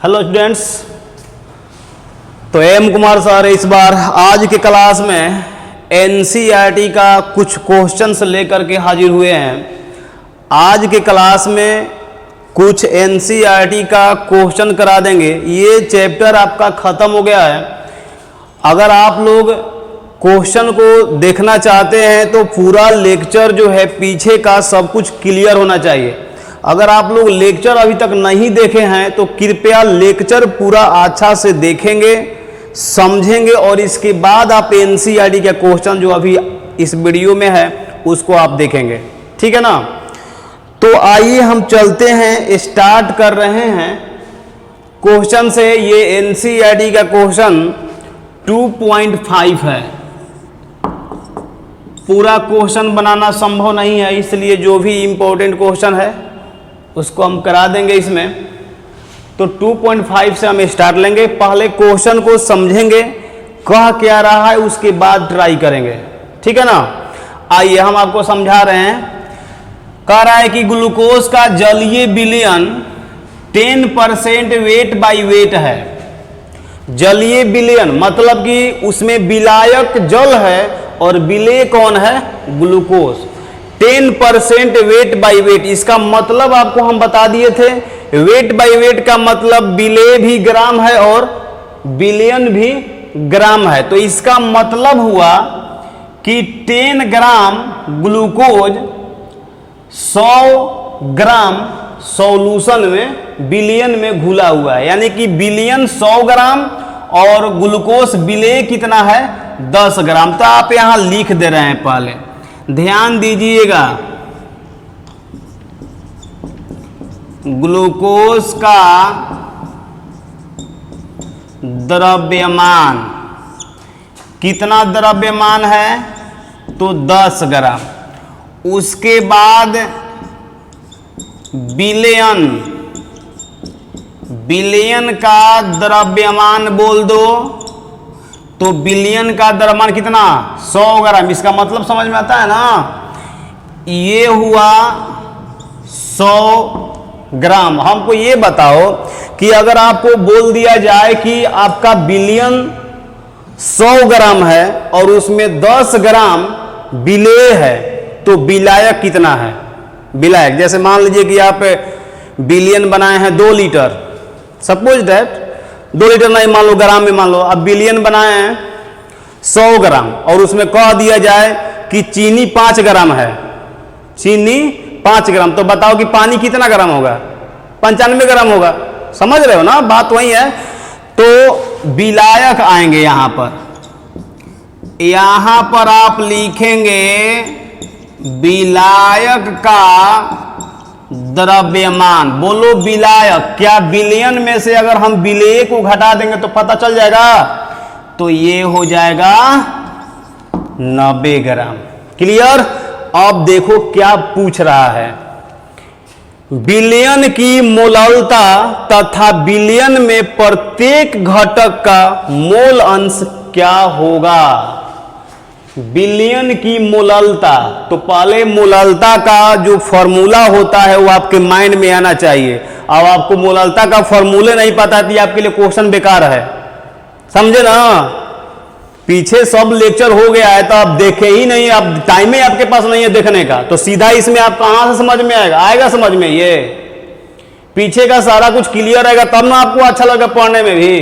Hello students, तो M Kumar sir इस बार आज के क्लास में एनसीईआरटी का कुछ क्वेश्चंस लेकर के हाजिर हुए हैं। आज के क्लास में कुछ एनसीईआरटी का क्वेश्चन करा देंगे। ये चैप्टर आपका ख़त्म हो गया है। अगर आप लोग क्वेश्चन को देखना चाहते हैं तो पूरा लेक्चर जो है पीछे का सब कुछ क्लियर होना चाहिए। अगर आप लोग लेक्चर अभी तक नहीं देखे हैं तो कृपया लेक्चर पूरा अच्छा से देखेंगे, समझेंगे और इसके बाद आप एनसीईआरटी का क्वेश्चन जो अभी इस वीडियो में है उसको आप देखेंगे। ठीक है ना? तो आइए हम चलते हैं, स्टार्ट कर रहे हैं क्वेश्चन से। ये एनसीईआरटी का क्वेश्चन 2.5 है। पूरा क्वेश्चन बनाना संभव नहीं है, इसलिए जो भी इम्पोर्टेंट क्वेश्चन है उसको हम करा देंगे इसमें। तो 2.5 से हम स्टार्ट लेंगे। पहले क्वेश्चन को समझेंगे, कह क्या रहा है, उसके बाद ट्राई करेंगे। ठीक है ना? आइए हम आपको समझा रहे हैं। कह रहा है कि ग्लूकोज का जलीय विलयन 10% वेट बाई वेट है। जलीय विलयन मतलब कि उसमें विलायक जल है और विलेय कौन है? ग्लूकोज। 10% वेट बाई वेट, इसका मतलब आपको हम बता दिए थे। वेट बाई वेट का मतलब विलेय भी ग्राम है और विलयन भी ग्राम है। तो इसका मतलब हुआ कि 10 ग्राम ग्लूकोज 100 ग्राम सॉल्यूशन में विलयन में घुला हुआ है, यानी कि विलयन 100 ग्राम और ग्लूकोज विलेय कितना है? 10 ग्राम। तो आप यहां लिख दे रहे हैं, पहले ध्यान दीजिएगा। ग्लूकोज का द्रव्यमान कितना द्रव्यमान है? तो 10 ग्राम। उसके बाद विलयन, विलयन का द्रव्यमान बोल दो। तो विलयन का द्रव्यमान कितना? 100 ग्राम। इसका मतलब समझ में आता है ना? ये हुआ 100 ग्राम। हमको ये बताओ कि अगर आपको बोल दिया जाए कि आपका विलयन 100 ग्राम है और उसमें 10 ग्राम विलेय है, तो विलायक कितना है? विलायक जैसे मान लीजिए कि आप विलयन बनाए हैं 2 लीटर, सपोज दैट 2 लीटर नहीं, मान लो ग्राम में मान लो। अब विलयन बनाए हैं 100 ग्राम और उसमें कह दिया जाए कि चीनी 5 ग्राम है, चीनी 5 ग्राम, तो बताओ कि पानी कितना ग्राम होगा? 95 ग्राम होगा। समझ रहे हो ना? बात वही है। तो विलायक आएंगे यहां पर। यहां पर आप लिखेंगे विलायक का द्रव्यमान। बोलो विलायक। क्या विलयन में से अगर हम विलेय को घटा देंगे तो पता चल जाएगा? तो ये हो जाएगा 90 ग्राम। क्लियर? अब देखो क्या पूछ रहा है। विलयन की मोललता तथा विलयन में प्रत्येक घटक का मोल अंश क्या होगा? विलयन की मोललता। तो पहले मोललता का जो फॉर्मूला होता है वो आपके माइंड में आना चाहिए। अब आपको मोललता का फॉर्मूले नहीं पता तो आपके लिए क्वेश्चन बेकार है। समझे ना? पीछे सब लेक्चर हो गया है तो आप देखे ही नहीं, अब टाइम ही आपके पास नहीं है देखने का, तो सीधा इसमें आप कहां से समझ में आएगा? आएगा समझ में? ये पीछे का सारा कुछ क्लियर रहेगा तब ना आपको अच्छा लगेगा पढ़ने में भी।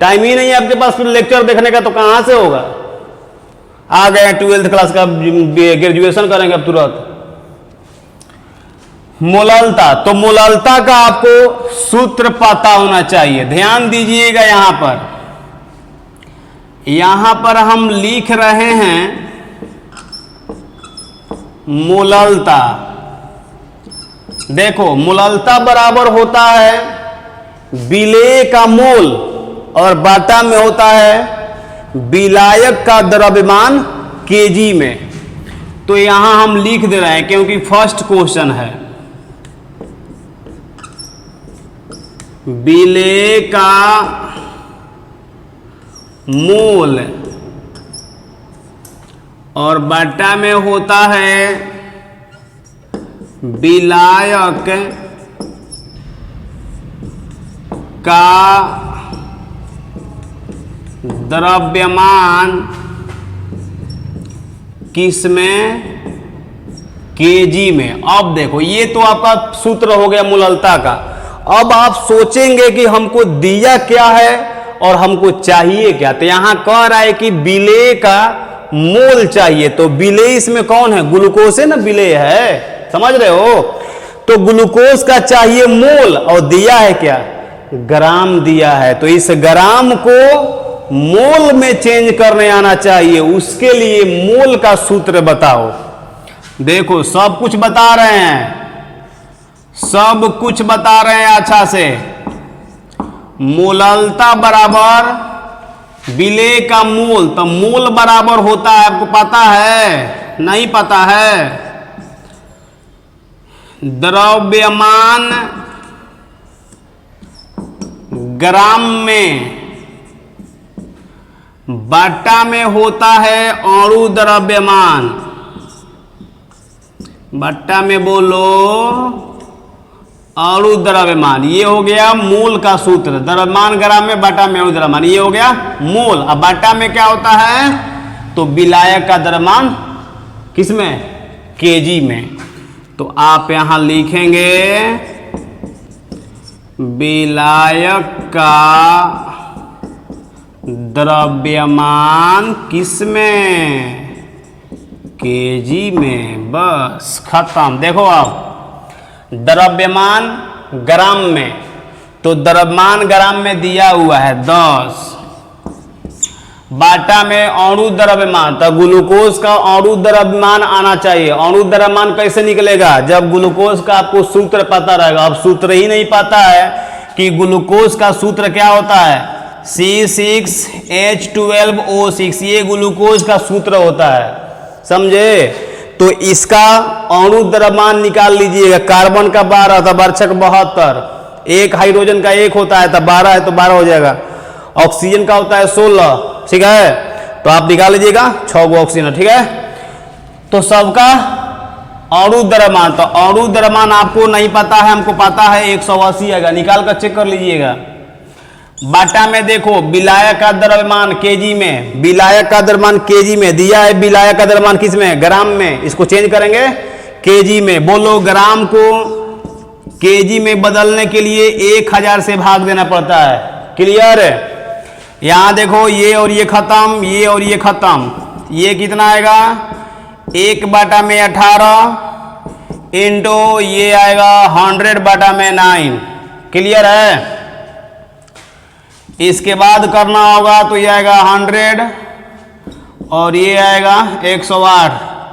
टाइम ही नहीं है आपके पास फिर लेक्चर देखने का, तो कहां से होगा? आ गए 12th क्लास का, ग्रेजुएशन करेंगे अब तुरंत। मोललता, तो मोललता का आपको सूत्र पता होना चाहिए। ध्यान दीजिएगा यहां पर हम लिख रहे हैं मोललता। देखो मोललता बराबर होता है विलेय का मोल और बाटा में होता है विलायक का द्रव्यमान केजी में। तो यहां हम लिख दे रहे हैं क्योंकि फर्स्ट क्वेश्चन है। विलेय का मोल और बाटा में होता है विलायक का द्रव्यमान किसमें? केजी में। अब देखो ये तो आपका सूत्र हो गया मूललता का। अब आप सोचेंगे कि हमको दिया क्या है और हमको चाहिए क्या। तो यहां कह रहा है कि विलेय का मोल चाहिए, तो विलेय इसमें कौन है? ग्लूकोज है ना, विलेय है, समझ रहे हो। तो ग्लूकोज का चाहिए मोल और दिया है क्या? ग्राम दिया है। तो इस ग्राम को मोल में चेंज करने आना चाहिए, उसके लिए मोल का सूत्र बताओ। देखो सब कुछ बता रहे हैं, सब कुछ बता रहे हैं अच्छा से। मोललता बराबर विलेय का मोल, तो मोल बराबर होता है, आपको पता है? नहीं पता है? द्रव्यमान ग्राम में बट्टा में होता है अणु द्रव्यमान। बट्टा में बोलो अणु द्रव्यमान। ये हो गया मोल का सूत्र। द्रव्यमान ग्राम में, बट्टा में अणु द्रव्यमान, ये हो गया मोल। अब बट्टा में क्या होता है? तो विलायक का द्रव्यमान किसमें? केजी में। तो आप यहां लिखेंगे विलायक का द्रव्यमान किसमें? केजी में। बस खत्म। देखो आप द्रव्यमान ग्राम में, तो द्रव्यमान ग्राम में दिया हुआ है 10। बाटा में अणु द्रव्यमान, तो ग्लूकोज का अणु द्रव्यमान आना चाहिए। अणु द्रव्यमान कैसे निकलेगा? जब ग्लूकोज का आपको सूत्र पता रहेगा। अब सूत्र ही नहीं पता है कि ग्लूकोज का सूत्र क्या होता है? C6H12O6, ये ग्लूकोज का सूत्र होता है, समझे। तो इसका अणु द्रव्यमान निकाल लीजिएगा। कार्बन का 12 था, बरछक 72, एक हाइड्रोजन का 1 होता है, तब 12 है तो 12 हो जाएगा। ऑक्सीजन का होता है 16, ठीक है। तो आप निकाल लीजिएगा 6 गो ऑक्सीजन, ठीक है। तो सबका अणु द्रव्यमान, तो अणु द्रव्यमान आपको नहीं पता है, हमको पता है 180 आएगा, निकाल कर चेक कर लीजिएगा। बाटा में देखो विलायक का द्रव्यमान केजी में, विलायक का द्रव्यमान केजी में दिया है। विलायक का द्रव्यमान किस में? ग्राम में। इसको चेंज करेंगे केजी में। बोलो ग्राम को केजी में बदलने के लिए 1000 से भाग देना पड़ता है। क्लियर? यहां देखो ये और ये खत्म, ये और ये खत्म, ये कितना आएगा? 1/18 इंटू ये आएगा 100/9। क्लियर है? इसके बाद करना होगा तो ये आएगा 100 और ये आएगा 108।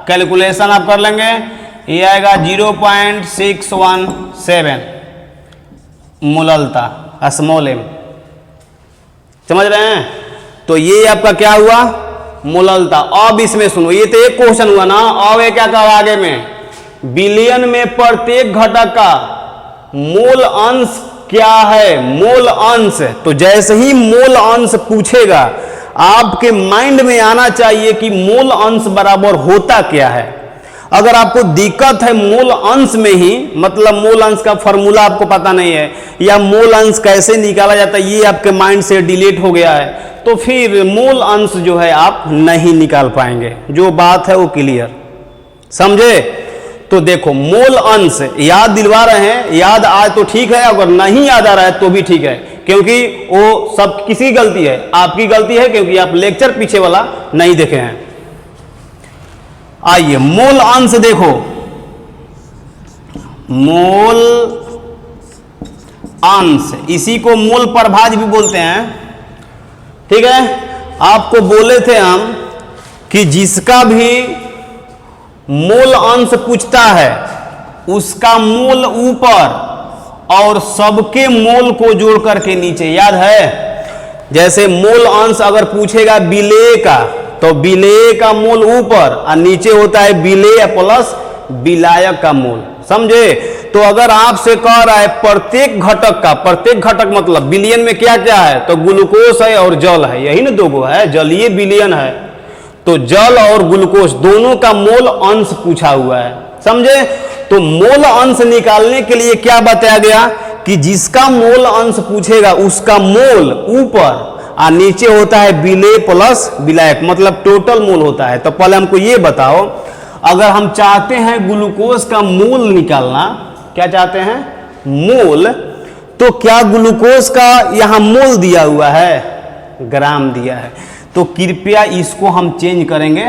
कैलकुलेशन आप कर लेंगे, ये आएगा 0.617 मोललता, स्मॉल m। समझ रहे हैं? तो ये आपका क्या हुआ? मोललता। अब इसमें सुनो, ये तो एक क्वेश्चन हुआ ना। अब ये क्या कहा आगे में? बिलियन में प्रत्येक घटक का मोल अंश क्या है? मोल अंश। तो जैसे ही मोल अंश पूछेगा आपके माइंड में आना चाहिए कि मोल अंश बराबर होता क्या है। अगर आपको दिक्कत है मोल अंश में ही, मतलब मोल अंश का फॉर्मूला आपको पता नहीं है या मोल अंश कैसे निकाला जाता है, ये आपके माइंड से डिलीट हो गया है, तो फिर मोल अंश जो है आप नहीं निकाल पाएंगे। जो बात है वो क्लियर, समझे। तो देखो मोल अंश याद दिलवा रहे हैं, याद आए तो ठीक है, अगर नहीं याद आ रहा है तो भी ठीक है, क्योंकि वो सब किसी गलती है, आपकी गलती है, क्योंकि आप लेक्चर पीछे वाला नहीं देखे हैं। आइए मोल अंश देखो, मोल अंश, इसी को मोल प्रभाज भी बोलते हैं, ठीक है। आपको बोले थे हम कि जिसका भी मोल अंश पूछता है उसका मोल ऊपर और सबके मोल को जोड़ करके नीचे, याद है। जैसे मोल अंश अगर पूछेगा विलेय का, तो विलेय का मोल ऊपर और नीचे होता है विलेय प्लस विलायक का मोल, समझे। तो अगर आपसे कह रहा है प्रत्येक घटक का, प्रत्येक घटक मतलब बिलियन में क्या क्या है, तो ग्लूकोज है और जल है, यही ना दो गो है, जलीय विलियन है, तो जल और ग्लूकोज दोनों का मोल अंश पूछा हुआ है, समझे। तो मोल अंश निकालने के लिए क्या बताया गया कि जिसका मोल अंश पूछेगा उसका मोल ऊपर और नीचे होता है विलेय प्लस विलायक, मतलब टोटल मोल होता है। तो पहले हमको ये बताओ, अगर हम चाहते हैं ग्लूकोज का मोल निकालना, क्या चाहते हैं? मोल। तो क्या ग्लूकोज का यहां मोल दिया हुआ है? ग्राम दिया है। तो कृपया इसको हम चेंज करेंगे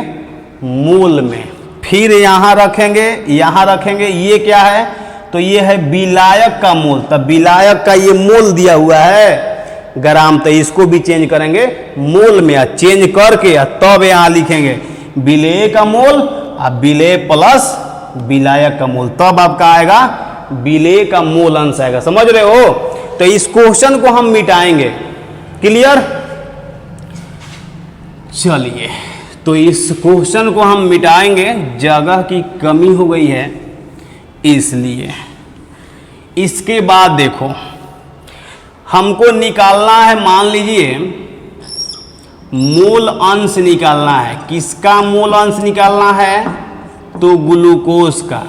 मोल में, फिर यहां रखेंगे, यहां रखेंगे। ये क्या है? तो ये है विलायक का मोल। तब विलायक का ये मोल दिया हुआ है ग्राम, तो इसको भी चेंज करेंगे मोल में। चेंज करके तब यहां लिखेंगे विलेय का मोल और विलेय प्लस विलायक का मोल, तब आपका आएगा विलेय का मोल अंश आएगा। समझ रहे हो? तो इस क्वेश्चन को हम मिटाएंगे। क्लियर? चलिए, तो इस क्वेश्चन को हम मिटाएंगे, जगह की कमी हो गई है इसलिए। इसके बाद देखो, हमको निकालना है, मान लीजिए मोल अंश निकालना है। किसका मोल अंश निकालना है? तो ग्लूकोज का।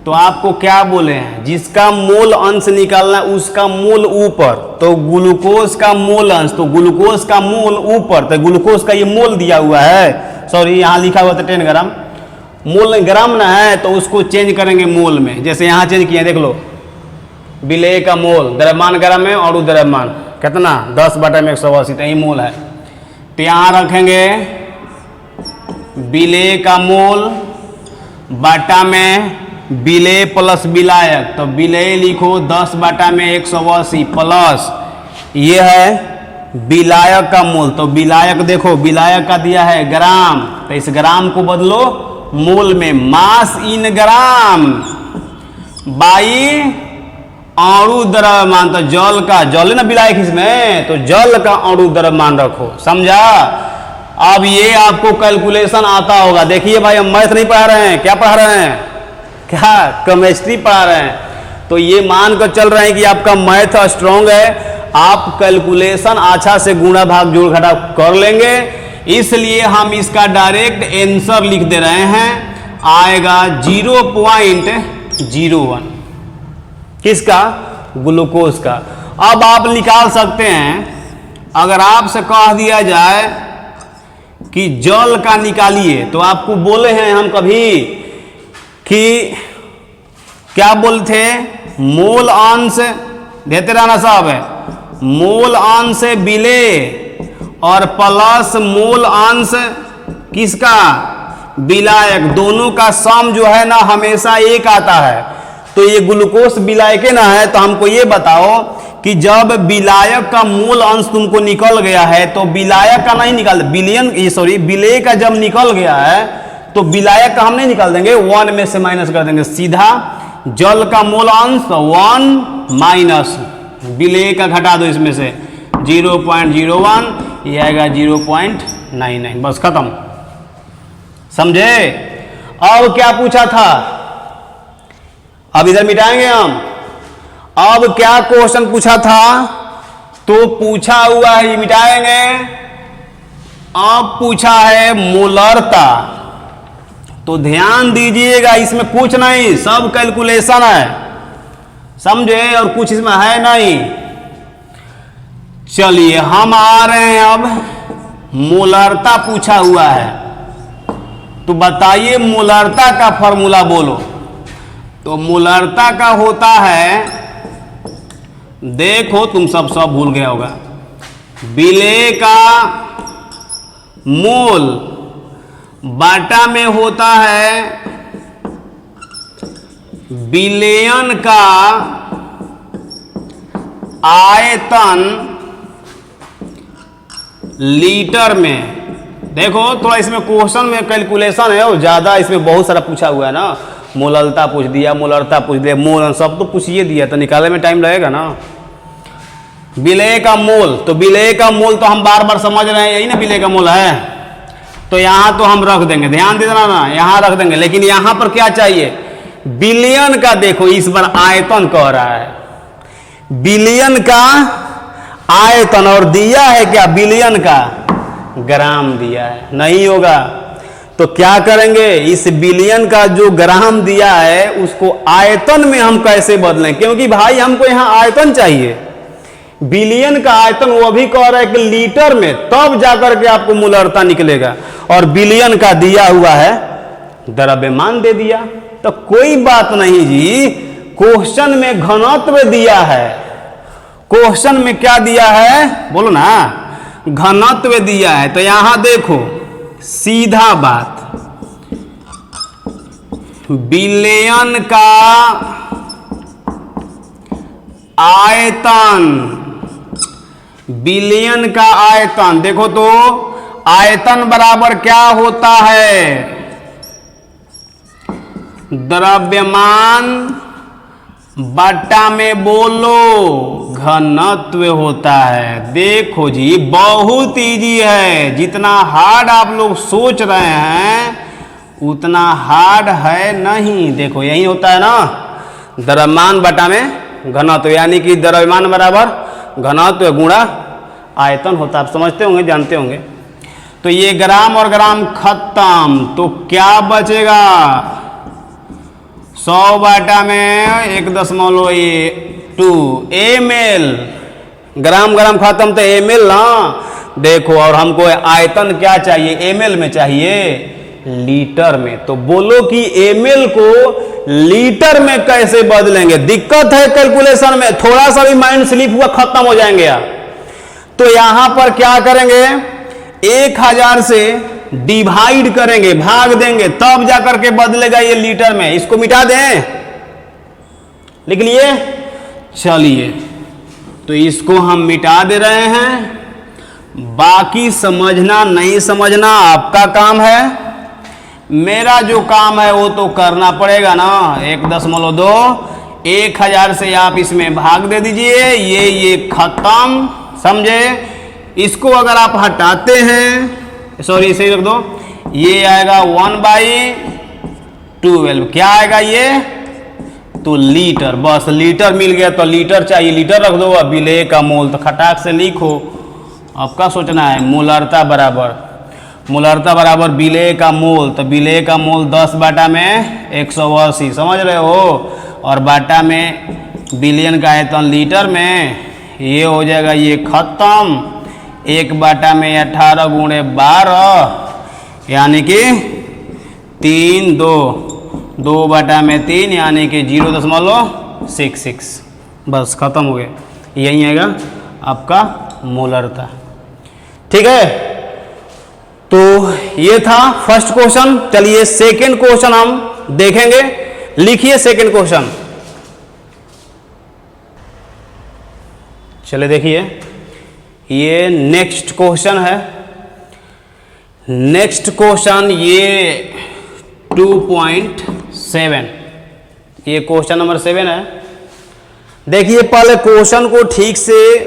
तो आपको क्या बोले हैं? जिसका मोल अंश निकालना है उसका मोल ऊपर, तो ग्लूकोज का मोल अंश, तो ग्लूकोज का मोल ऊपर, तो ग्लूकोज का ये मोल दिया हुआ है, सॉरी यहाँ लिखा हुआ था 10 ग्राम, मोल ग्राम ना है, तो उसको चेंज करेंगे मोल में। जैसे यहाँ चेंज किए, देख लो, विलेय का मोल द्रव्यमान ग्राम में और द्रव्यमान कितना 10/180, तो यही मोल है। तो यहाँ रखेंगे विलेय का मोल बाटा में विलेय प्लस विलायक, तो विलेय लिखो 10/180 प्लस ये है विलायक का मोल। तो विलायक देखो, विलायक का दिया है ग्राम, तो इस ग्राम को बदलो मोल में। मास इन ग्राम बाई अणु द्रव्यमान, तो जल का, जल है ना विलायक इसमें, तो जल का अणु द्रव्यमान रखो। समझा? अब ये आपको कैलकुलेशन आता होगा। देखिए भाई, हम मैथ नहीं पढ़ा रहे हैं, क्या पढ़ा रहे हैं? क्या केमिस्ट्री पढ़ा रहे हैं। तो ये मान कर चल रहे हैं कि आपका मैथ स्ट्रांग है, आप कैलकुलेशन अच्छा से गुणा भाग जोड़ घटा कर लेंगे, इसलिए हम इसका डायरेक्ट आंसर लिख दे रहे हैं। आएगा 0.01। किसका? ग्लूकोज का। अब आप निकाल सकते हैं, अगर आपसे कह दिया जाए कि जल का निकालिए, तो आपको बोले हैं हम कभी कि क्या बोलते? मोल अंश देते रहना साहब है, मोल अंश विलेय और प्लस मोल अंश किसका? विलायक। दोनों का सम जो है ना हमेशा एक आता है। तो ये ग्लूकोज विलायक ना है, तो हमको ये बताओ कि जब विलायक का मूल अंश तुमको निकल गया है, तो विलायक का नहीं निकाल, विलेय का जब निकल गया है तो विलायक का हम नहीं निकाल देंगे, 1 में से माइनस कर देंगे सीधा। जल का मूल अंश 1 माइनस विलेय का घटा दो इसमें से 0.01, ये आएगा 0.99, बस खत्म। समझे? अब क्या पूछा था? अब इधर मिटाएंगे हम। अब क्या क्वेश्चन पूछा था? तो पूछा हुआ है, ये मिटाएंगे। अब पूछा है मोलरता। तो ध्यान दीजिएगा, इसमें कुछ नहीं, सब कैलकुलेशन है, समझे? और कुछ इसमें है नहीं। चलिए हम आ रहे हैं, अब मोलरता पूछा हुआ है। तो बताइए मोलरता का फॉर्मूला बोलो। तो मोलरता का होता है, देखो तुम सब भूल गया होगा, विलेय का मोल बाटा में होता है विलयन का आयतन लीटर में। देखो थोड़ा इसमें क्वेश्चन में कैलकुलेशन है और ज्यादा, इसमें बहुत सारा पूछा हुआ है ना, मोलरता पूछ दिया, मोलरता पूछ दिया, मोल सब तो पूछिए दिया, तो निकालने में टाइम लगेगा ना। विलेय का मोल, तो विलेय का मोल तो हम बार बार समझ रहे हैं, यही ना विलेय का मोल है। तो यहां तो हम रख देंगे, ध्यान देना ना, यहां रख देंगे। लेकिन यहां पर क्या चाहिए? बिलियन का। देखो इस बार आयतन कह रहा है, बिलियन का आयतन, और दिया है क्या? बिलियन का ग्राम दिया है, नहीं होगा। तो क्या करेंगे, इस बिलियन का जो ग्राम दिया है उसको आयतन में हम कैसे बदलें, क्योंकि भाई हमको यहां आयतन चाहिए। बिलियन का आयतन वो भी कह रहा है कि लीटर में, तब जाकर के आपको मूलरता निकलेगा। और बिलियन का दिया हुआ है, द्रव्यमान दे दिया, तो कोई बात नहीं जी। क्वेश्चन में घनत्व दिया है, क्वेश्चन में क्या दिया है बोलो ना, घनत्व दिया है। तो यहां देखो सीधा बात, बिलियन का आयतन, बिलियन का आयतन देखो तो आयतन बराबर क्या होता है, द्रव्यमान बट्टा में बोलो घनत्व होता है। देखो जी बहुत इजी है, जितना हार्ड आप लोग सोच रहे हैं उतना हार्ड है नहीं। देखो यही होता है ना, द्रव्यमान बटा में घनत्व, यानी कि द्रव्यमान बराबर घनत्व गुणा आयतन होता है। आप समझते होंगे, जानते होंगे। तो ये ग्राम और ग्राम खत्म, तो क्या बचेगा, 100 बाटा में 1.2 ml, ग्राम ग्राम खत्म तो ml ना। देखो और हमको आयतन क्या चाहिए, ml में चाहिए, लीटर में। तो बोलो कि ml को लीटर में कैसे बदलेंगे। दिक्कत है कैलकुलेशन में, थोड़ा सा भी माइंड स्लिप हुआ खत्म हो जाएंगे आप। तो यहां पर क्या करेंगे, 1000 से डिवाइड करेंगे, भाग देंगे, तब जाकर के बदलेगा ये लीटर में। इसको मिटा दें, लिख लिए, चलिए तो इसको हम मिटा दे रहे हैं। बाकी समझना नहीं समझना आपका काम है, मेरा जो काम है वो तो करना पड़ेगा ना। 1.2, 1000 से आप इसमें भाग दे दीजिए, ये खत्म, समझे। इसको अगर आप हटाते हैं, सॉरी इसे रख दो, ये आएगा 1/12, क्या आएगा ये, तो लीटर। बस लीटर मिल गया, तो लीटर चाहिए, लीटर रख दो। अब बिले का मोल तो खटाक से लिखो, आपका सोचना है। मूलरता बराबर बिले का मोल, तो बिले का मोल 10 बाटा में 180, समझ रहे हो। और बाटा में बिलियन का आयतन लीटर में, ये हो जाएगा ये खत्म। 1 बाटा में 18 गुणे 12, यानी कि 3, 2 बाटा में 3, यानी कि 0.66। बस खत्म हो गया, यही आएगा आपका मूलरता। ठीक है, तो ये था फर्स्ट क्वेश्चन। चलिए सेकंड क्वेश्चन हम देखेंगे। लिखिए सेकंड क्वेश्चन, चलिए देखिए, ये नेक्स्ट क्वेश्चन है। नेक्स्ट क्वेश्चन ये 2.7, ये क्वेश्चन नंबर 7 है। देखिए पहले क्वेश्चन को ठीक से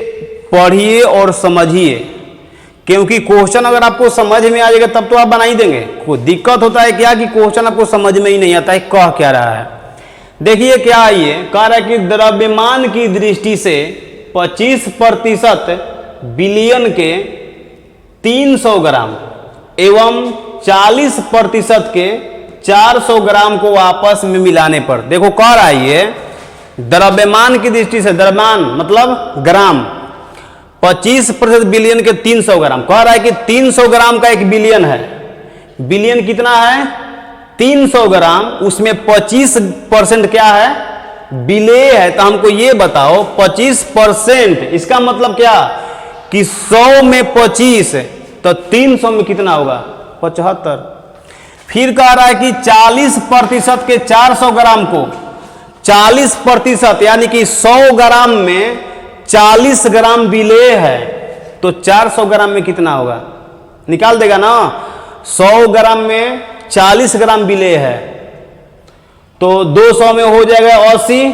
पढ़िए और समझिए, क्योंकि क्वेश्चन अगर आपको समझ में आ जाएगा तब तो आप बना ही देंगे। कोई दिक्कत होता है क्या कि क्वेश्चन आपको समझ में ही नहीं आता है कह क्या रहा है। देखिए क्या ये कह रहा है कि द्रव्यमान की दृष्टि से 25% बिलियन के 300 ग्राम एवं 40% के 400 ग्राम को आपस में मिलाने पर, देखो कह रहा है ये द्रव्यमान की दृष्टि से, द्रव्यमान मतलब ग्राम, 25% बिलियन के 300 ग्राम। कह रहा है कि 300 ग्राम का एक बिलियन है। बिलियन कितना है, 300 ग्राम, उसमें 25% क्या है, बिले है। तो हमको ये बताओ 25%, इसका मतलब क्या कि 100 में 25, तो 300 में कितना होगा, 75। फिर कह रहा है कि 40% के 400 ग्राम को, 40% यानी कि 100 ग्राम में 40 ग्राम बिले है, तो 400 ग्राम में कितना होगा, निकाल देगा ना। 100 ग्राम में 40 ग्राम बिले है, तो 200 में हो जाएगा 80,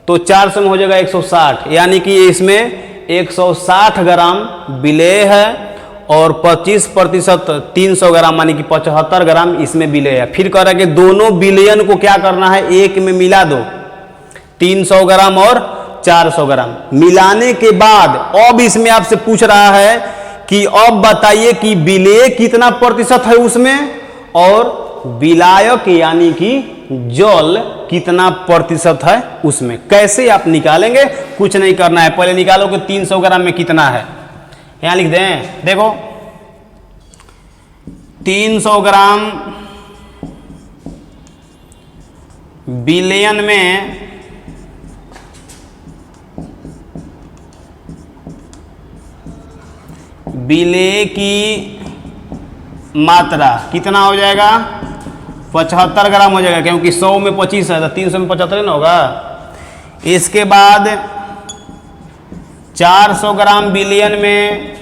तो 400 में हो जाएगा 160, यानी कि इसमें 160 ग्राम बिले है और 25% 300 ग्राम यानी कि 75 ग्राम इसमें बिले है। फिर कह रहा है कि दोनों बिलियन को क्या करना है, एक में मिला दो, 300 ग्राम और 400 ग्राम मिलाने के बाद अब इसमें आपसे पूछ रहा है कि अब बताइए कि बिले कितना प्रतिशत है उसमें और विलायक यानी कि जल कितना प्रतिशत है उसमें। कैसे आप निकालेंगे, कुछ नहीं करना है, पहले निकालो कि 300 ग्राम में कितना है। यहां लिख दें, देखो 300 ग्राम बिलियन में विलेय की मात्रा कितना हो जाएगा, 75 ग्राम हो जाएगा, क्योंकि 100 में 25 है तो 300 में 75 ना होगा। इसके बाद 400 ग्राम बिलियन में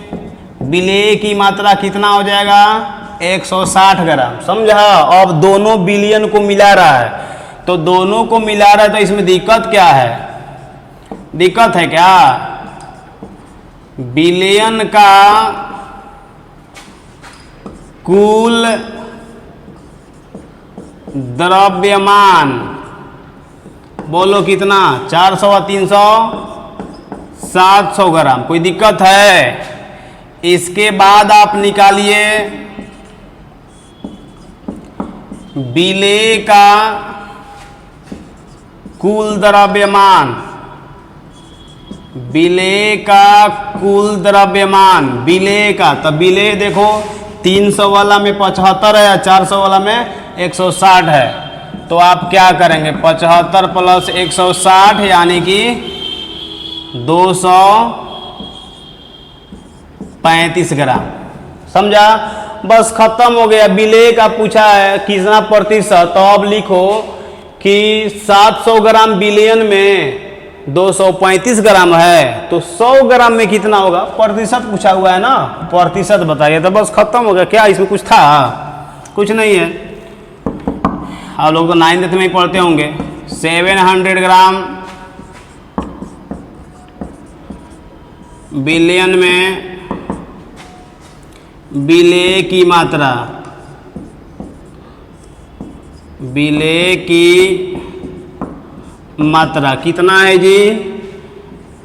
विलेय की मात्रा कितना हो जाएगा, 160 ग्राम। समझा? अब दोनों बिलियन को मिला रहा है, तो दोनों को मिला रहा है, तो इसमें दिक्कत क्या है? दिक्कत है क्या? बिलियन का कुल द्रव्यमान बोलो कितना, 400 और 300 700 ग्राम। कोई दिक्कत है? इसके बाद आप निकालिए विलेय का कुल द्रव्यमान, विलेय का कुल द्रव्यमान, विलेय का, तब विलेय देखो 300 वाला में 75 है, 400 वाला में 160 है, तो आप क्या करेंगे, 75 प्लस 160 यानी कि 235 ग्राम। समझा? बस खत्म हो गया। विलेय का पूछा है कितना प्रतिशत, तो अब लिखो कि 700 ग्राम बिलियन में 235 ग्राम है, तो 100 ग्राम में कितना होगा, प्रतिशत पूछा हुआ है ना, प्रतिशत बताइए, तो बस खत्म हो गया। क्या इसमें कुछ था? कुछ नहीं है। आप लोग तो 9th में ही पढ़ते होंगे। 700 ग्राम बिलियन में विलेय की मात्रा, विलेय की मात्रा कितना है जी,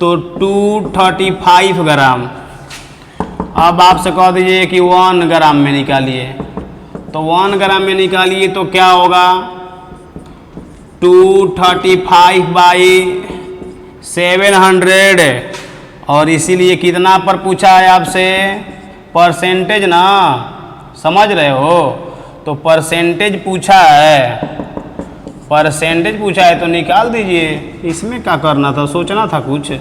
तो 235 ग्राम। अब आपसे कह दीजिए कि 1 ग्राम में निकालिए, तो 1 ग्राम में निकालिए तो क्या होगा, 235 बाई 700, और इसीलिए कितना पर पूछा है आपसे, परसेंटेज ना, समझ रहे हो, तो परसेंटेज पूछा है, परसेंटेज पूछा है तो निकाल दीजिए। इसमें क्या करना था, सोचना था कुछ।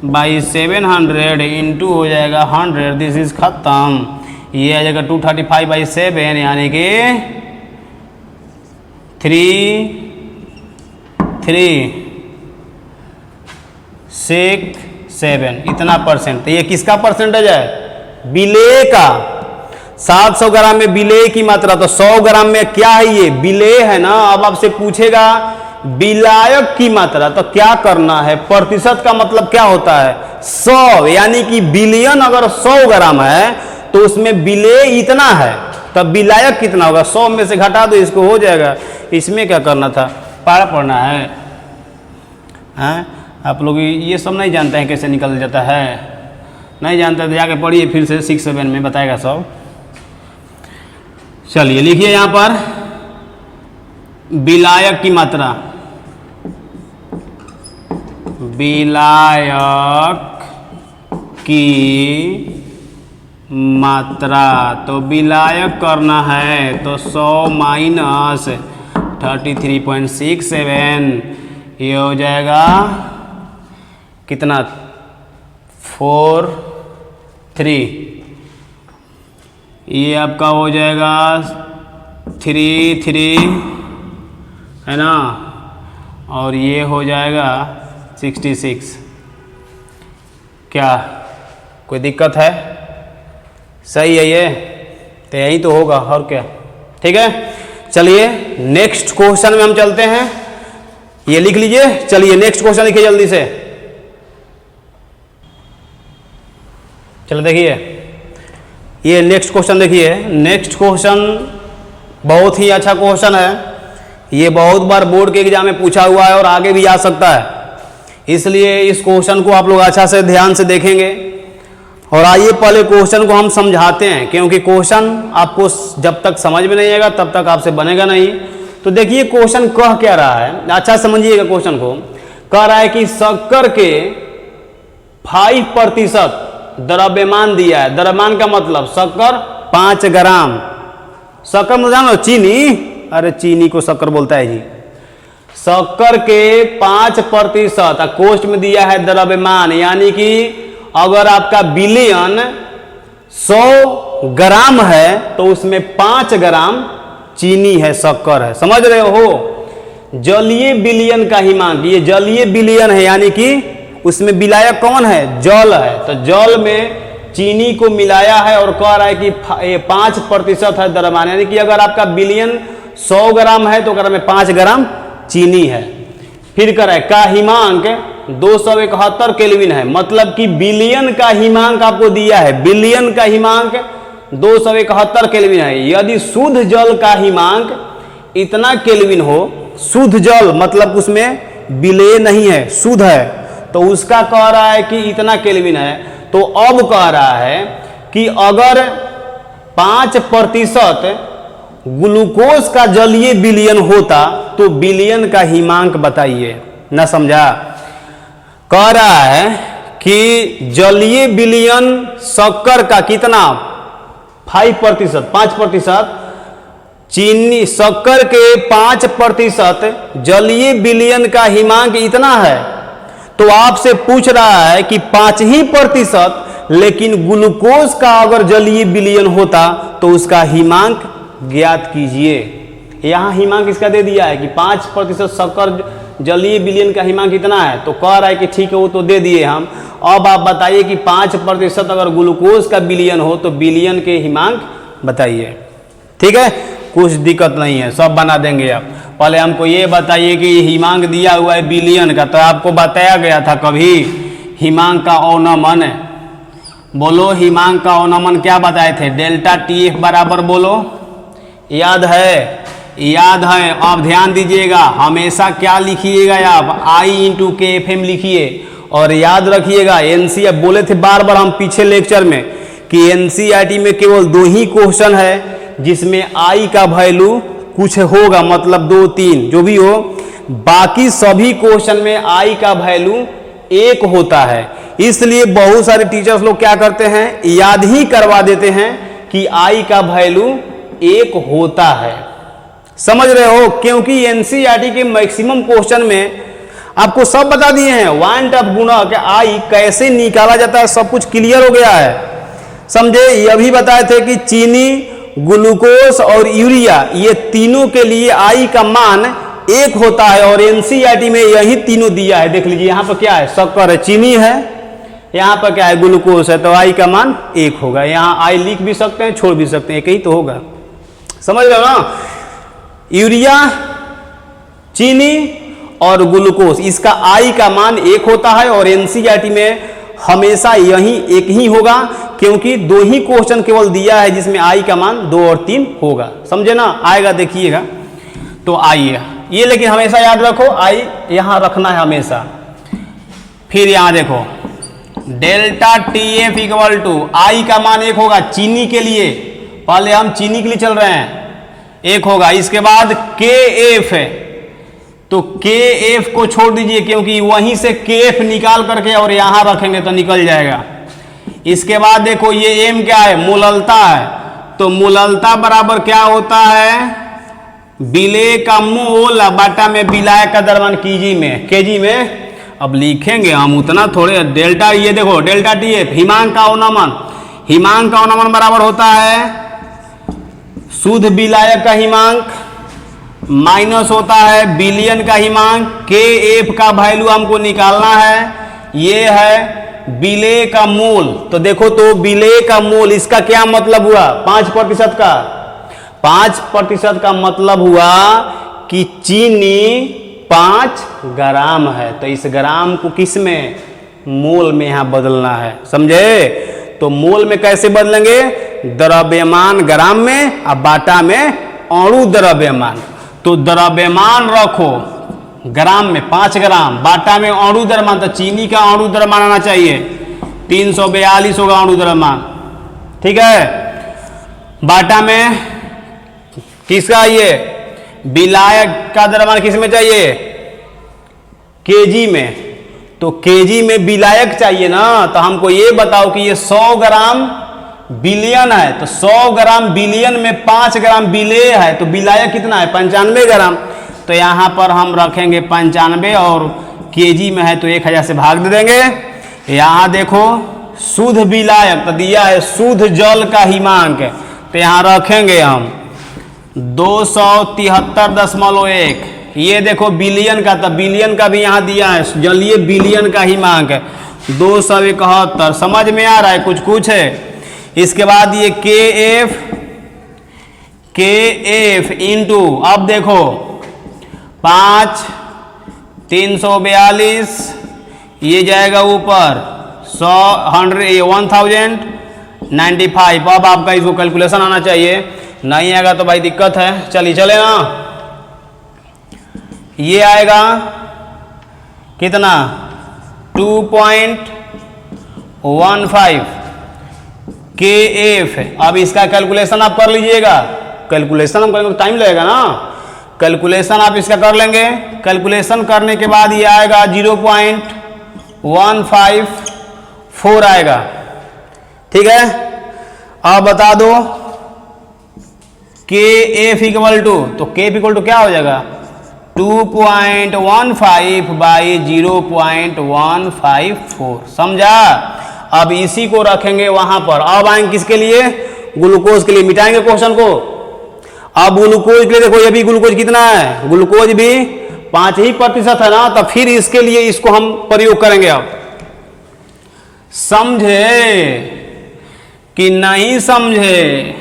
बाई 700 इंटू हो जाएगा 100, दिस इज खत्म। ये आ जाएगा 235 बाई 7 यानी कि 337, इतना परसेंट। तो ये किसका परसेंटेज है, विलेय का। 700 ग्राम में विलेय की मात्रा, तो 100 ग्राम में क्या है, ये विलेय है ना। अब आपसे पूछेगा विलायक की मात्रा, तो क्या करना है, प्रतिशत का मतलब क्या होता है, 100, यानी कि बिलियन अगर 100 ग्राम है तो उसमें विलेय इतना है, तब विलायक कितना होगा, 100 में से घटा दो इसको, हो जाएगा। इसमें क्या करना था, पारा पढ़ना है। आप लोग ये सब नहीं जानते हैं कैसे निकल जाता है, नहीं जानते तो जाके पढ़िए फिर से 6-7 में बताएगा सब। चलिए लिखिए यहां पर विलायक की मात्रा, विलायक की मात्रा, तो विलायक करना है तो 100 माइनस 33.67, ये हो जाएगा कितना, 43, ये आपका हो जाएगा 33 है ना, और ये हो जाएगा 66। क्या कोई दिक्कत है? सही है ये, तो यही तो होगा और क्या। ठीक है, चलिए नेक्स्ट क्वेश्चन में हम चलते हैं। ये लिख लीजिए, चलिए नेक्स्ट क्वेश्चन लिखिए जल्दी से। चलो देखिए, ये नेक्स्ट क्वेश्चन देखिए। नेक्स्ट क्वेश्चन बहुत ही अच्छा क्वेश्चन है, ये बहुत बार बोर्ड के एग्जाम में पूछा हुआ है और आगे भी आ सकता है, इसलिए इस क्वेश्चन को आप लोग अच्छा से ध्यान से देखेंगे और आइए पहले क्वेश्चन को हम समझाते हैं, क्योंकि क्वेश्चन आपको जब तक समझ में नहीं आएगा तब तक आपसे बनेगा नहीं। तो देखिए क्वेश्चन कह क्या रहा है, अच्छा समझिएगा क्वेश्चन को। कह रहा है कि शक्कर के 5% द्रव्यमान दिया है। द्रव्यमान का मतलब शक्कर 5 ग्राम, शक्कर मतलब जानो चीनी, अरे चीनी को शक्कर बोलता है जी। शक्कर के 5% कोष्ठ में दिया है द्रव्यमान, यानी कि अगर आपका बिलियन 100 ग्राम है तो उसमें 5 ग्राम चीनी है, शक्कर है, समझ रहे हो। जलीय बिलियन का हिमांक, ये जलीय बिलियन है, यानी कि उसमें विलायक कौन है, जल है। तो जल में चीनी को मिलाया है और कह रहा है कि 5% है द्रव्यमान, यानी कि अगर आपका बिलियन 100 ग्राम है तो अगर में 5 ग्राम चीनी है। फिर कह रहा है का हिमांक 271 केल्विन है, मतलब कि बिलियन का हिमांक आपको दिया है, बिलियन का हिमांक 271 केल्विन है। यदि शुद्ध जल का हिमांक इतना केल्विन हो, शुद्ध जल मतलब उसमें विलेय नहीं है, शुद्ध है, तो उसका कह रहा है कि इतना केल्विन है। तो अब कह रहा है कि अगर 5% ग्लूकोज का जलीय विलयन होता तो विलयन का हिमांक बताइए, ना समझा। कह रहा है कि जलीय विलयन शक्कर का कितना 5%, चीनी शक्कर के 5% जलीय विलयन का हिमांक इतना है। तो आपसे पूछ रहा है कि 5% लेकिन ग्लूकोज का अगर जलीय विलयन होता तो उसका हिमांक ज्ञात कीजिए। यहां हिमांक इसका दे दिया है कि 5% शक्कर जलीय विलयन का हिमांक इतना है, तो कह रहा है कि ठीक है वो तो दे दिए हम। अब आप बताइए कि 5% अगर ग्लूकोज का विलयन हो तो विलयन के हिमांक बताइए। ठीक है, कुछ दिक्कत नहीं है, सब बना देंगे आप। पहले हमको ये बताइए कि हिमांक दिया हुआ है विलयन का, तो आपको बताया गया था कभी हिमांक का अवनमन। बोलो हिमांक का अवनमन क्या बताए थे, डेल्टा TF बराबर, बोलो याद है, याद है। अब ध्यान दीजिएगा, हमेशा क्या लिखिएगा आप, I × KFM लिखिए। और याद रखिएगा NCERT बोले थे बार बार हम पीछे लेक्चर में कि NCERT में केवल 2 ही क्वेश्चन है जिसमें I का वैल्यू कुछ होगा, मतलब 2 3 जो भी हो, बाकी सभी क्वेश्चन में I का वैल्यू 1 होता है। इसलिए बहुत सारे टीचर्स लोग क्या करते हैं, याद ही करवा देते हैं कि I का वैल्यू 1 होता है, समझ रहे हो। क्योंकि NCERT के मैक्सिमम क्वेश्चन में आपको सब बता दिए हैं, वांट ऑफ गुणक I कैसे निकाला जाता है, सब कुछ क्लियर हो गया है, समझे। यह भी बताए थे कि चीनी, ग्लूकोज और यूरिया ये तीनों के लिए I का मान 1 होता है, और NCERT में यही तीनों दिया है। देख लीजिए यहाँ पर क्या है, शक्कर है, चीनी है, यहाँ पर क्या है, ग्लूकोज है, तो I का मान 1 होगा। यहाँ I लिख भी सकते हैं, छोड़ भी सकते हैं, एक ही तो होगा, समझ रहे हो ना। यूरिया, चीनी और ग्लूकोज, इसका I का मान 1 होता है, और NCERT में हमेशा यही 1 ही होगा, क्योंकि 2 ही क्वेश्चन केवल दिया है जिसमें I का मान 2 और 3 होगा, समझे ना। आएगा देखिएगा, तो आइए ये, लेकिन हमेशा याद रखो I यहां रखना है हमेशा। फिर यहां देखो डेल्टा TF = I का मान 1 होगा चीनी के लिए, पहले हम चीनी के लिए चल रहे हैं, 1 होगा। इसके बाद KF है, तो KF को छोड़ दीजिए, क्योंकि वहीं से KF निकाल करके और यहां रखेंगे तो निकल जाएगा। इसके बाद देखो ये M क्या है, मूललता है, तो मूललता बराबर क्या होता है, विलेय का मोल बाटा में विलायक का द्रव्यमान केजी में। अब लिखेंगे हम उतना थोड़े, डेल्टा, ये देखो डेल्टा TF हिमांक का अवनमन, हिमांक का अवनमन बराबर होता है शुद्ध विलायक का हिमांक माइनस होता है बिलियन का हिमांक। KF का वैल्यू हमको निकालना है, ये है विलेय का मोल। तो देखो तो विलेय का मोल, इसका क्या मतलब हुआ, 5% का, 5% का मतलब हुआ कि चीनी 5 ग्राम है, तो इस ग्राम को किस में, मोल में यहां बदलना है, समझे। तो मोल में कैसे बदलेंगे, द्रव्यमान ग्राम में, और बाटा में अणु द्रव्यमान। तो द्रव्यमान रखो ग्राम में 5 ग्राम, बाटा में अणु द्रव्यमान, तो चीनी का अणु द्रव्यमान आना चाहिए 342 होगा अणु द्रव्यमान। ठीक है, बाटा में किसका, ये विलायक का द्रव्यमान किस में चाहिए, केजी में। तो केजी में विलायक चाहिए ना, तो हमको ये बताओ कि ये 100 ग्राम बिलियन है, तो 100 ग्राम बिलियन में 5 ग्राम विलेय है, तो विलायक कितना है, 95 ग्राम। तो यहां पर हम रखेंगे 95 और केजी में है तो 1000 से भाग दे देंगे। यहां देखो शुद्ध विलायक तो दिया है शुद्ध जल का हिमांक, तो यहां रखेंगे हम 273.1। ये देखो बिलियन का, तो बिलियन का भी यहाँ दिया है, जलीय बिलियन का हिमांक है 271। समझ में आ रहा है, कुछ कुछ है। इसके बाद ये के एफ इंटू, अब देखो 5 342, ये जाएगा ऊपर 1095। अब आपका इसको कैलकुलेशन आना चाहिए, नहीं आएगा तो भाई दिक्कत है। चलिए चले ना, ये आएगा कितना 2.15 के एफ। अब इसका कैलकुलेशन आप कर लीजिएगा, कैलकुलेशन हम करेंगे तो टाइम लगेगा ना, कैलकुलेशन आप इसका कर लेंगे। कैलकुलेशन करने के बाद ये आएगा 0.154 आएगा। ठीक है, अब बता दो के एफ इक्वल टू, तो के एफ इक्वल टू क्या हो जाएगा 2.15 बाई 0.154। समझा। अब इसी को रखेंगे वहां पर। अब आएंगे किसके लिए, ग्लूकोज के लिए, मिटाएंगे क्वेश्चन को। अब ग्लूकोज के लिए देखो, ये भी ग्लूकोज कितना है, ग्लूकोज भी 5% है ना, तो फिर इसके लिए इसको हम प्रयोग करेंगे। अब समझे कि नहीं समझे,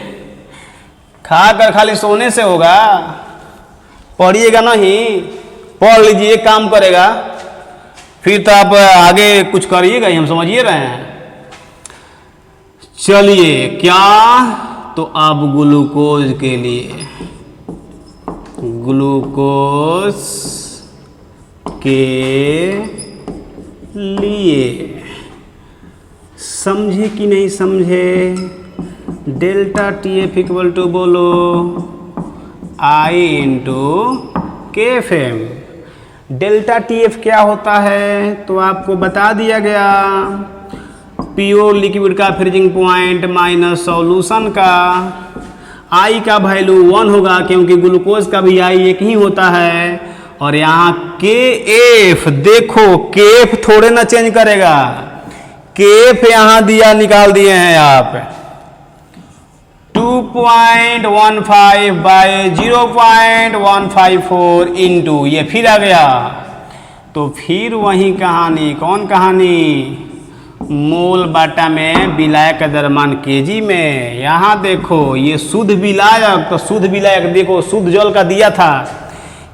खाकर खाली सोने से होगा, पढ़िएगा नहीं, पढ़ लीजिए काम करेगा, फिर तो आप आगे कुछ करिएगा ही, हम समझिए रहे हैं। चलिए क्या, तो अब ग्लूकोज के लिए, ग्लूकोज के लिए समझे कि नहीं समझे, delta T F equal to बोलो I into K F M. Delta T F क्या होता है तो आपको बता दिया गया, प्योर लिक्विड का फ्रीजिंग पॉइंट माइनस सॉल्यूशन का। आई का वैल्यू 1 होगा क्योंकि ग्लूकोज का भी आई एक ही होता है। और यहाँ के एफ देखो, के एफ थोड़े ना चेंज करेगा, के एफ यहाँ दिया, निकाल दिए हैं आप 2.15 बाई 0.154 इंटू, ये फिर आ गया। तो फिर वही कहानी, कौन कहानी, मोल बाटा में विलायक का द्रव्यमान केजी में। यहाँ देखो ये शुद्ध विलायक, तो शुद्ध विलायक देखो शुद्ध जल का दिया था,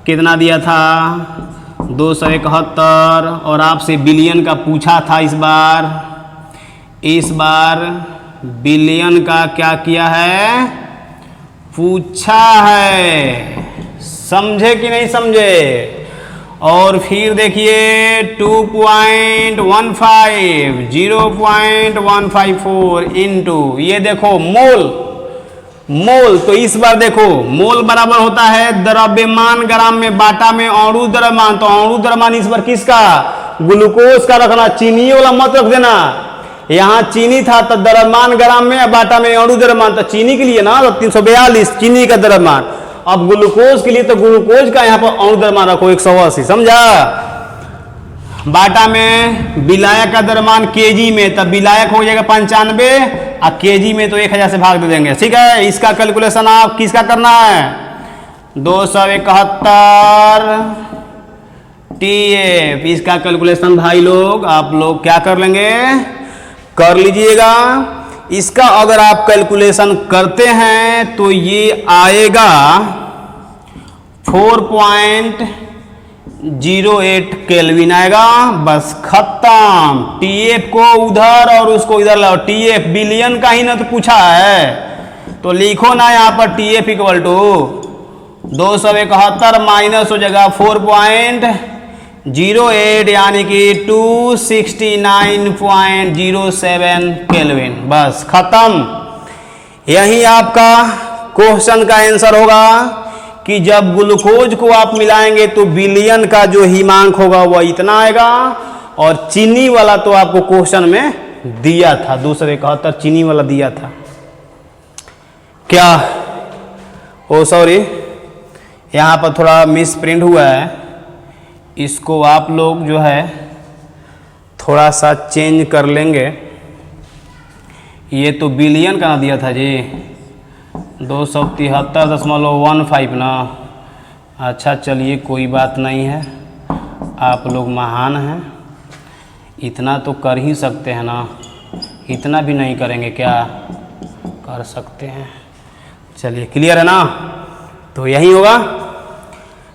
कितना दिया था 271, और आपसे बिलियन का पूछा था। इस बार बिलियन का क्या किया है, पूछा है। समझे कि नहीं समझे। और फिर देखिए 2.15 0.154 इंटू, ये देखो मोल, मोल। तो इस बार देखो मोल बराबर होता है द्रव्यमान ग्राम में, बाटा में अणु द्रव्यमान। तो अणु द्रव्यमान इस बार किसका, ग्लूकोज का रखना, चीनी वाला मत रख देना। यहाँ चीनी था तो द्रव्यमान ग्राम में, बाटा में अणु द्रव्यमान, तो चीनी के लिए ना 342 चीनी का द्रव्यमान। अब ग्लूकोज के लिए तो ग्लूकोज का यहाँ पर अणु द्रव्यमान रखो 180। समझा। बाटा में विलायक का द्रव्यमान केजी में, तब विलायक हो जाएगा 95 और केजी में तो 1000 से भाग दे देंगे। ठीक है, इसका कैलकुलेशन आप किसका करना है, 271 टीएफ। इसका कैलकुलेशन भाई लोग आप लोग क्या कर लेंगे, कर लीजिएगा। इसका अगर आप कैलकुलेशन करते हैं तो ये आएगा 4.08 केल्विन आएगा। बस खत्म। टीएफ को उधर और उसको इधर लाओ, टीएफ बिलियन का ही ना तो पूछा है, तो लिखो ना यहाँ पर टीएफ इक्वल टू 271 माइनस हो जाएगा 08 यानी कि 269.07 केल्विन। बस खत्म। यही आपका क्वेश्चन का आंसर होगा कि जब ग्लूकोज को आप मिलाएंगे तो विलयन का जो हिमांक होगा वह इतना आएगा, और चीनी वाला तो आपको क्वेश्चन में दिया था, 271 चीनी वाला दिया था क्या। ओ सॉरी, यहाँ पर थोड़ा मिस प्रिंट हुआ है, इसको आप लोग जो है थोड़ा सा चेंज कर लेंगे। ये तो बिलियन का ना दिया था जी, 273.15 ना। अच्छा चलिए कोई बात नहीं है, आप लोग महान हैं, इतना तो कर ही सकते हैं ना, इतना भी नहीं करेंगे क्या, कर सकते हैं। चलिए क्लियर है ना, तो यही होगा।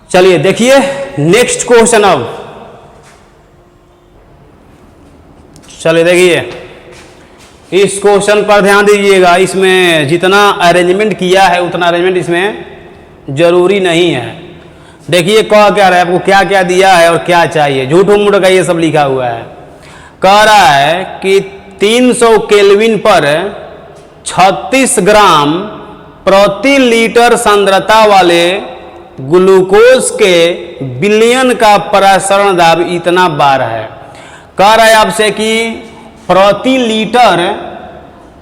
चलिए देखिए नेक्स्ट क्वेश्चन। अब चलिए देखिए इस क्वेश्चन पर ध्यान दीजिएगा। इसमें जितना अरेंजमेंट किया है उतना अरेंजमेंट इसमें जरूरी नहीं है। देखिए कह क्या रहा है, आपको क्या क्या दिया है और क्या चाहिए, झूठ मूठ का ये सब लिखा हुआ है। कह रहा है कि 300 केल्विन पर 36 ग्राम प्रति लीटर सांद्रता वाले ग्लूकोज के विलयन का प्रसारण दाब इतना बार है। कह रहा है आपसे कि प्रति लीटर,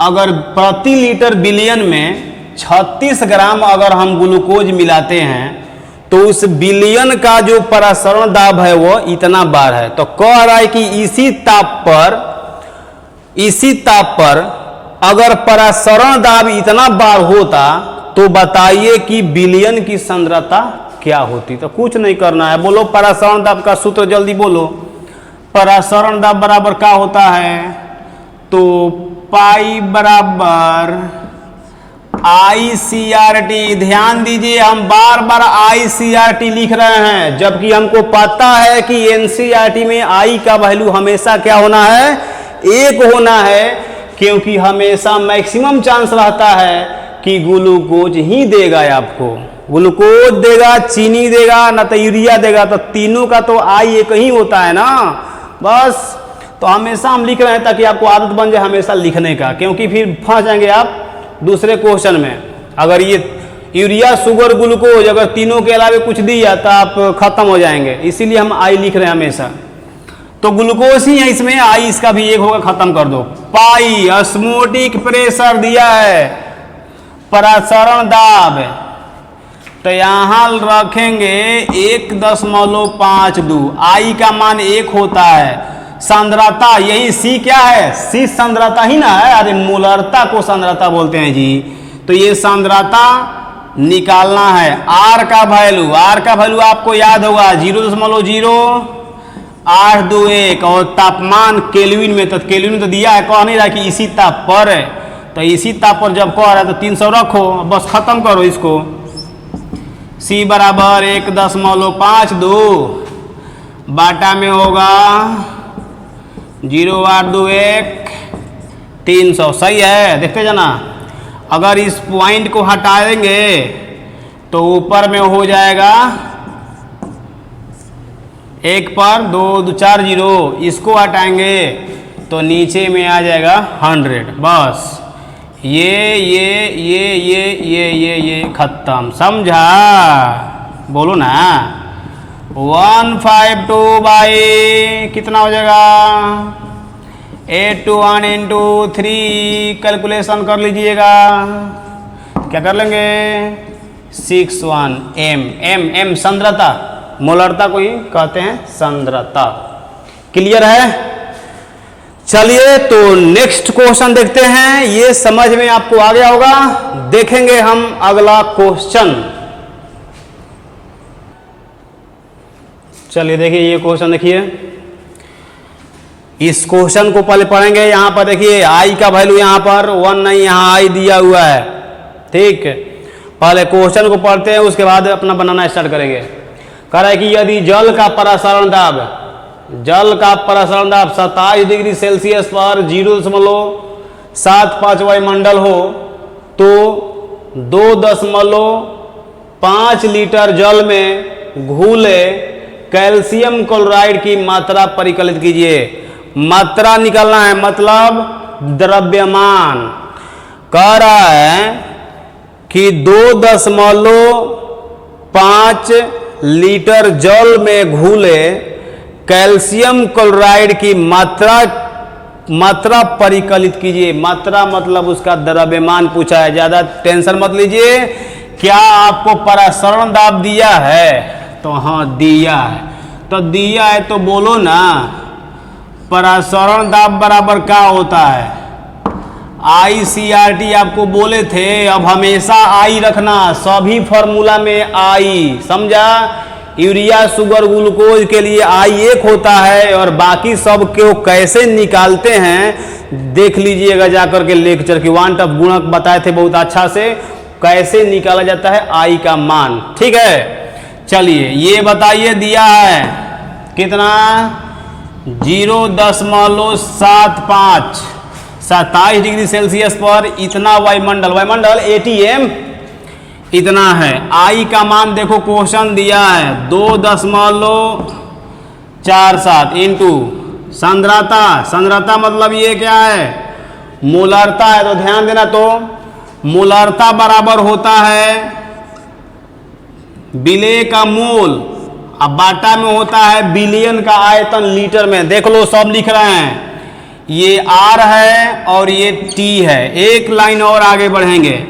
अगर प्रति लीटर विलयन में 36 ग्राम अगर हम ग्लूकोज मिलाते हैं तो उस विलयन का जो प्रसारण दाब है वो इतना बार है। तो कह रहा है कि इसी ताप पर अगर प्रसारण दाब इतना बार होता तो बताइए कि विलयन की सांद्रता क्या होती। तो कुछ नहीं करना है, बोलो प्रसारण दाब का सूत्र जल्दी बोलो। प्रसारण दाब बराबर क्या होता है, तो पाई बराबर ICRT। ध्यान दीजिए हम बार बार ICRT लिख रहे हैं, जबकि हमको पता है कि NCERT में I का वैल्यू हमेशा क्या होना है, 1 होना है, क्योंकि हमेशा मैक्सिमम चांस रहता है कि ग्लूकोज ही देगा आपको। ग्लूकोज देगा, चीनी देगा, ना तो यूरिया देगा, तो तीनों का तो I एक ही होता है ना। बस तो हमेशा हम लिख रहे हैं ताकि आपको आदत बन जाए हमेशा लिखने का, क्योंकि फिर फंस जाएंगे आप दूसरे क्वेश्चन में। अगर ये यूरिया, शुगर, ग्लूकोज अगर तीनों के अलावा कुछ दिया तो आप खत्म हो जाएंगे, इसीलिए हम I लिख रहे हैं हमेशा। तो ग्लूकोज ही है इसमें, I इसका भी 1 होगा, खत्म कर दो। पाई ऑस्मोटिक प्रेशर दिया है, प्रसारण दाब तो यहां रखेंगे 1.52। I का मान 1 होता है। सांद्रता यही C क्या है, C सांद्रता ही ना है, अरे मोलरता को सांद्रता बोलते हैं जी। तो ये सांद्रता निकालना है। R का वैल्यू आपको याद होगा 0.0821, और तापमान केल्विन में, तो केल्विन में तो दिया है, कह नहीं रहा कि इसी ताप पर है, तो इसी ताप पर जब कह रहा है तो 300 रखो, बस खत्म करो इसको। C बराबर 1.52 बाटा में होगा 0.821 300, सही है। देखते जाना, अगर इस पॉइंट को हटा देंगे तो ऊपर में हो जाएगा 1 पर 2 4 0, इसको हटाएंगे तो नीचे में आ जाएगा 100। बस ये खत्म, समझा, बोलो ना। 152 बाई कितना हो जाएगा, 821 इंटू 3, कैलकुलेशन कर लीजिएगा, क्या कर लेंगे, 61 m सांद्रता, मोलरता को ही कहते हैं सांद्रता। क्लियर है। चलिए तो नेक्स्ट क्वेश्चन देखते हैं, ये समझ में आपको आ गया होगा। देखेंगे हम अगला क्वेश्चन। चलिए देखिए ये क्वेश्चन, देखिए इस क्वेश्चन को पहले पढ़ेंगे। यहां पर देखिए I का वैल्यू यहां पर 1 नहीं, यहां I दिया हुआ है, ठीक। पहले क्वेश्चन को पढ़ते हैं, उसके बाद अपना बनाना स्टार्ट करेंगे। कह रहा है कि यदि जल का प्रसारण दाब 27 डिग्री सेल्सियस पर 0.75 वायुमंडल हो तो 2.5 लीटर जल में घुले कैल्शियम क्लोराइड की मात्रा परिकलित कीजिए। मात्रा निकालना है, मतलब द्रव्यमान। कह रहा है कि 2.5 लीटर जल में घुले कैल्शियम क्लोराइड की मात्रा परिकलित कीजिए। मात्रा मतलब उसका द्रव्यमान पूछा है, ज्यादा टेंशन मत लीजिए। क्या आपको परासरण दाब दिया है? तो हाँ दिया है, तो दिया है तो बोलो ना। परासरण दाब बराबर क्या होता है? ICRT आपको बोले थे, अब हमेशा आई रखना, सभी फॉर्मूला में आई, समझा? यूरिया शुगर ग्लूकोज के लिए आई एक होता है और बाकी सब को कैसे निकालते हैं देख लीजिएगा जाकर के लेक्चर की। वांट ऑफ गुणक बताए थे बहुत अच्छा से, कैसे निकाला जाता है आई का मान। ठीक है, चलिए ये बताइए, दिया है कितना? 0.75 27 डिग्री सेल्सियस पर इतना वायुमंडल ATM इतना है। आई का मान देखो, क्वेश्चन दिया है 2.47 इंटू सांद्रता मतलब ये क्या है? मोलारता है। तो ध्यान देना, तो मोलारता बराबर होता है विलेय का मोल, अब बाटा में होता है बिलियन का आयतन लीटर में। देख लो सब लिख रहे हैं, ये R है और ये T है। एक लाइन और आगे बढ़ेंगे,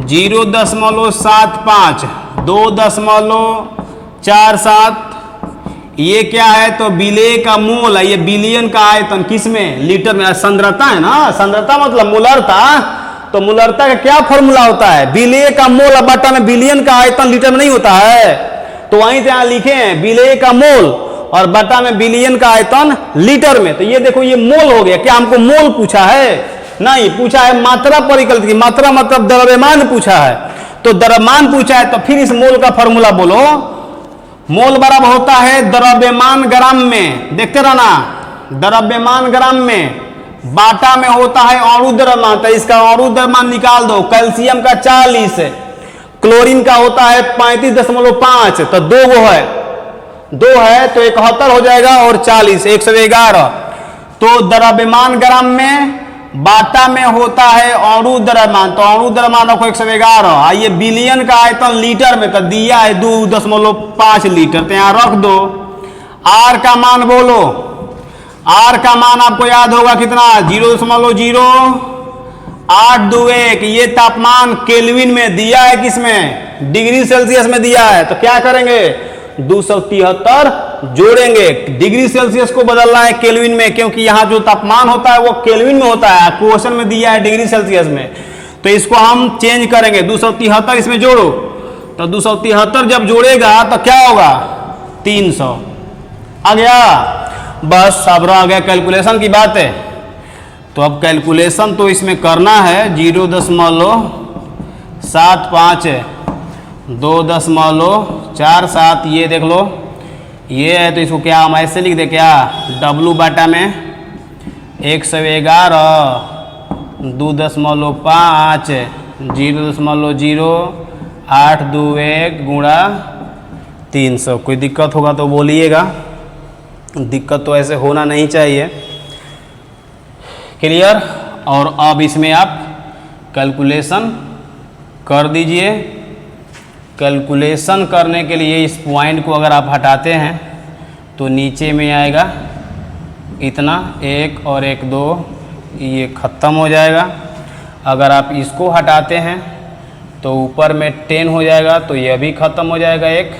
0.75 2.47 ये क्या है? तो विलेय का मोल है, ये बिलियन का आयतन किस में? लीटर में। सांद्रता है ना, सांद्रता मतलब मोलारता। तो मोलारता का क्या फॉर्मूला होता है? विलेय का मोल बटा में बिलियन का आयतन लीटर में नहीं होता है। तो वहीं से यहाँ लिखे हैं विलेय का मोल और बटा में बिलियन का आयतन लीटर में। तो ये देखो, ये मोल हो गया। क्या हमको मोल पूछा है? नहीं, पूछा है मात्रा परिकलित की। मात्रा मतलब द्रव्यमान पूछा है। तो द्रव्यमान पूछा है तो फिर इस मोल का फॉर्मूला बोलो। मोल बराबर होता है द्रव्यमान ग्राम में, देखते रहना, द्रव्यमान ग्राम में। बाटा में होता है अणु द्रव्यमान, तो इसका अणु द्रव्यमान निकाल दो। कैल्शियम का 40, क्लोरीन का होता है 35.5, तो 2 है तो 71 हो जाएगा और 40 111। तो द्रव्यमान ग्राम में, बाटा में होता है अणु द्रव्यमान, तो अणु द्रव्यमान रखो 111। आइए बिलियन का आयतन लीटर में, तो दिया है 2.5 लीटर, तो यहाँ रख दो। आर का मान बोलो। आर का मान आपको याद होगा कितना? 0.0821। ये तापमान केल्विन में दिया है, किसमें? डिग्री सेल्सियस में दिया है। तो क्या करेंगे? 273 जोड़ेंगे। डिग्री सेल्सियस को बदलना है केल्विन में, क्योंकि यहाँ जो तापमान होता है वो केल्विन में होता है, क्वेश्चन में दिया है डिग्री सेल्सियस में। तो इसको हम चेंज करेंगे, 273 इसमें जोड़ो। तो 273 जब जोड़ेगा तो क्या होगा? 300 आ गया। बस अब रह गया कैलकुलेशन की बात है। तो अब कैलकुलेशन तो इसमें करना है। 0.75 2.47 ये देख लो, ये है। तो इसको क्या हम ऐसे लिख दे क्या? W बाटा में 111 2.5 0.0821 गुणा 300। कोई दिक्कत होगा तो बोलिएगा, दिक्कत तो ऐसे होना नहीं चाहिए। क्लियर? और अब इसमें आप कैलकुलेशन कर दीजिए। कैलकुलेशन करने के लिए इस पॉइंट को अगर आप हटाते हैं तो नीचे में आएगा इतना, 1 और 1 2, ये ख़त्म हो जाएगा। अगर आप इसको हटाते हैं तो ऊपर में 10 हो जाएगा, तो यह भी ख़त्म हो जाएगा 1।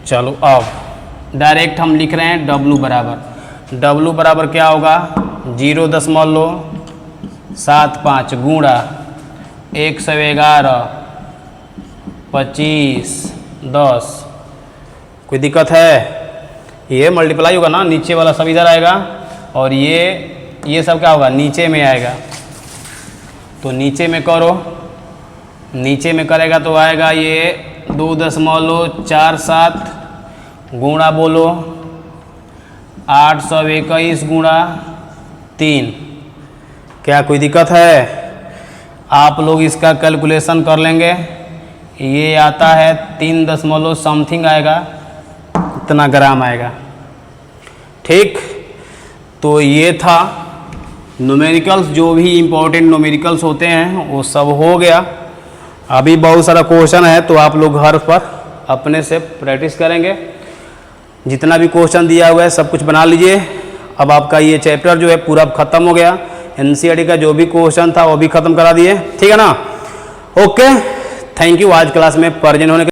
चलो अब डायरेक्ट हम लिख रहे हैं W बराबर क्या होगा? 0.75 गुणा 111 25 10। कोई दिक्कत है? ये मल्टीप्लाई होगा ना, नीचे वाला सब इधर आएगा और ये सब क्या होगा? नीचे में आएगा। तो नीचे में करो, नीचे में करेगा तो आएगा ये 2.47 गुणा बोलो 821 गुणा 3। क्या कोई दिक्कत है? आप लोग इसका कैलकुलेशन कर लेंगे। ये आता है 3 दशमलव समथिंग आएगा, इतना ग्राम आएगा। ठीक, तो ये था न्यूमेरिकल्स, जो भी इम्पोर्टेंट न्यूमेरिकल्स होते हैं वो सब हो गया। अभी बहुत सारा क्वेश्चन है, तो आप लोग घर पर अपने से प्रैक्टिस करेंगे। जितना भी क्वेश्चन दिया हुआ है सब कुछ बना लीजिए। अब आपका ये चैप्टर जो है पूरा ख़त्म हो गया। एनसीईआरटी का जो भी क्वेश्चन था वो भी ख़त्म करा दिए, ठीक है ना। ओके, थैंक यू आज क्लास में प्रेजेंट होने के